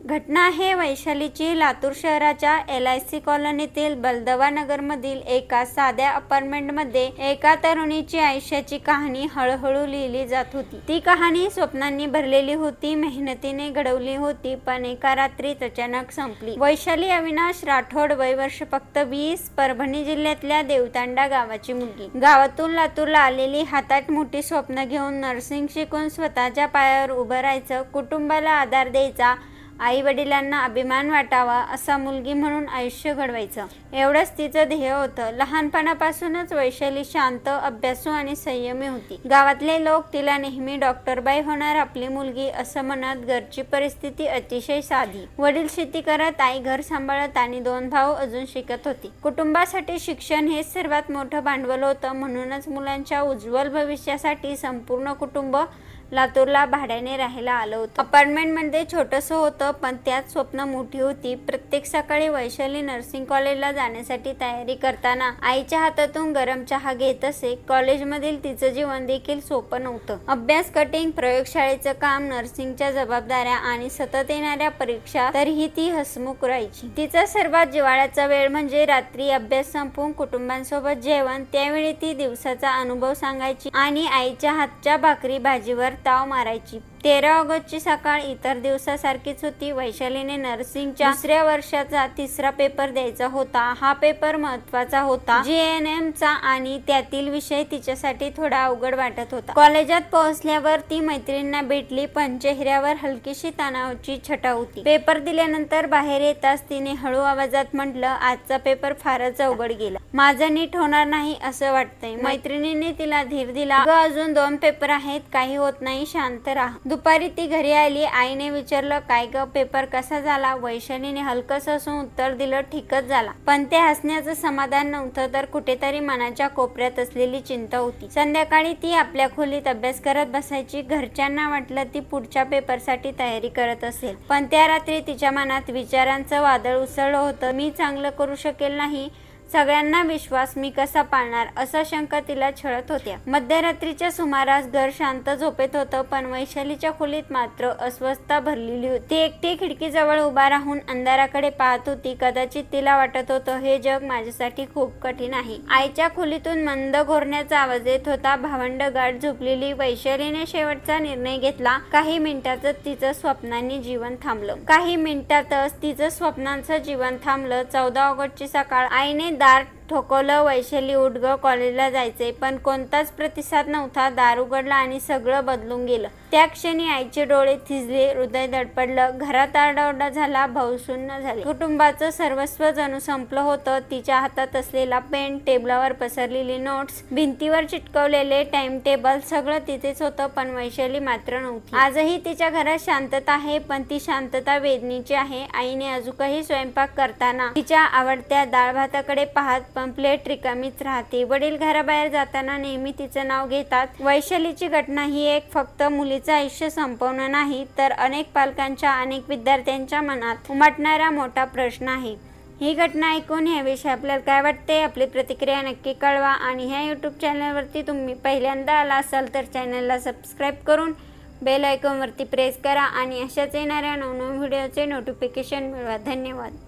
घटना आहे वैशालीची लातूर शहराच्या LIC कॉलनीतील बलदवा नगरमधील एका साध्या अपार्टमेंटमध्ये एका तरुणीची आयुष्याची कहाणी हळूहळू लिहिली जात होती। ती कहाणी स्वप्नांनी भरलेली होती, मेहनतीने घडवली होती, पण एका रात्रीत अचानक संपली। वैशाली अविनाश राठोड, वय वर्ष फक्त 20, परभणी जिल्ह्यातल्या देवतांडा गावाची मुलगी। गावातून लातूरला आलेली, हातात मोठी स्वप्न घेऊन नर्सिंग शिकून स्वतःच्या पायावर उभं राहायचं, कुटुंबाला आधार द्यायचा, आई वडिलांना अभिमान वाटावा, असा मुलगी म्हणून आयुष्य घडवायचं, एवढंच तिचं ध्येय होतं। लहानपणापासूनच वैशाली शांत, अभ्यासू आणि संयमी होती। गावातले लोक तिला नेहमी डॉक्टरबाई होणार आपली मुलगी असं म्हणत। घरची परिस्थिती अतिशय साधी, वडील शेती करत, आई घर सांभाळत आणि 2 भाऊ अजून शिकत होती। कुटुंबासाठी शिक्षण हे सर्वात मोठं भांडवल होतं, म्हणूनच मुलांच्या उज्ज्वल भविष्यासाठी संपूर्ण कुटुंब लातूरला भाड्याने राहायला आलं होतं। अपार्टमेंटमध्ये छोटंसं होतं, पण त्यात स्वप्न मोठी होती। प्रत्येक सकाळी वैशाली नर्सिंग कॉलेजला जाण्यासाठी तयारी करताना आईच्या हातातून गरम चहा घेत असे। कॉलेजमधील तिचं जीवन देखील सोपं नव्हतं। अभ्यास, कटिंग, प्रयोगशाळेचं काम, नर्सिंगच्या जबाबदाऱ्या आणि सतत येणाऱ्या परीक्षा, तरीही ती हसमुख राहायची। तिचा सर्वात जिव्हाळ्याचा वेळ म्हणजे रात्री अभ्यास संपवून कुटुंबांसोबत जेवण। त्यावेळी ती दिवसाचा अनुभव सांगायची आणि आईच्या हातच्या भाकरी भाजीवर ताव मारायची। 13 ऑगस्टची सकाळ इतर दिवसासारखीच होती। वैशालीने नर्सिंगच्या 3ऱ्या वर्षाचा 3रा पेपर द्यायचा होता। हा पेपर महत्त्वाचा होता, GNMचा, आणि त्यातील विषय तिच्यासाठी थोडा अवघड वाटत होता। कॉलेजात पोहोचल्यावर ती मैत्रिणींना भेटली, पण चेहऱ्यावर हलकीशी तणावाची छटा होती। पेपर दिल्यानंतर बाहेर येताच तिने हळू आवाजात म्हटलं, आजचा पेपर फारच अवघड गेला, माझं नीट होणार नाही असं वाटतंय। मैत्रिणीने तिला धीर दिला, अगं अजून 2 पेपर आहेत, काही होत नाही, शांत राहा। दुपारी ती घरी आली। आईने विचारलं, काय ग, पेपर कसा झाला? वैशालीने हलकस हसून उत्तर दिलं, ठीकच झाला। पण ते हसण्याचं समाधान नव्हतं, तर कुठेतरी मनाच्या कोपऱ्यात असलेली चिंता होती। संध्याकाळी ती आपल्या खोलीत अभ्यास करत बसायची। घरच्यांना वाटलं ती पुढच्या पेपरसाठी तयारी करत असेल, पण त्या रात्री तिच्या मनात विचारांचं वादळ उसळलं होतं। मी चांगलं करू शकेल नाही, सगळ्यांना विश्वास मी कसा पाळणार, असा शंका तिला छळत होत्या। मध्यरात्रीच्या सुमारास घर शांत झोपेत होतं, पण वैशालीच्या खोलीत मात्र अस्वस्थता भरलेली होती। ती एकटी खिडकीजवळ उभा राहून अंधाराकडे पाहत होती। कदाचित तिला वाटत होतं, हे जग माझ्यासाठी खूप कठीण आहे। आईच्या खोलीतून मंद घोरण्याचा आवाज येत होता। भावंड गाढ झोपलेली। वैशालीने शेवटचा निर्णय घेतला। काही मिनिटातच तिचं स्वप्नांनी जीवन थांबलं। 14 ऑगस्टची सकाळ। आईने दार ठोकवलं, वैशाली उठ ग, कॉलेजला जायचंय। पण कोणताच प्रतिसाद नव्हता। दार उघडला आणि सगळं बदलून गेलं। त्या क्षणी आईचे डोळे थिजले, हृदय धडपडलं। घरात आरडाओरडा झाला, भाऊ शून्य झाले। कुटुंबाचं सर्वस्व जणू संपलं होतं। तिच्या हातात असलेला पेन, टेबलावर पसरलेली नोट्स, भिंतीवर चिटकवलेले टाइम टेबल, सगळं तिथेच होतं, पण वैशाली मात्र नव्हती। आजही तिच्या घरात शांतता आहे, पण ती शांतता वेदनेची आहे। आईने अजूनही स्वयंपाक करताना तिच्या आवडत्या डाळ भाताकडे पाहत, पण प्लेट रिकामीच राहते। वडील घराबाहेर जाताना नेहमी तिचं नाव घेतात। वैशालीची घटना ही एक फक्त मुलीचं आयुष्य संपवणं नाही, तर अनेक पालकांच्या, अनेक विद्यार्थ्यांच्या मनात उमटणारा मोठा प्रश्न आहे। ही घटना ऐकून याविषयी आपल्याला काय वाटते? आपली प्रतिक्रिया नक्की कळवा। आणि ह्या YouTube चॅनलवरती तुम्ही पहिल्यांदा आला असाल तर चॅनलला सबस्क्राईब करून बेल आयकॉनवरती प्रेस करा आणि अशाच येणाऱ्या नवनवीन व्हिडिओचे नोटिफिकेशन मिळवा। धन्यवाद।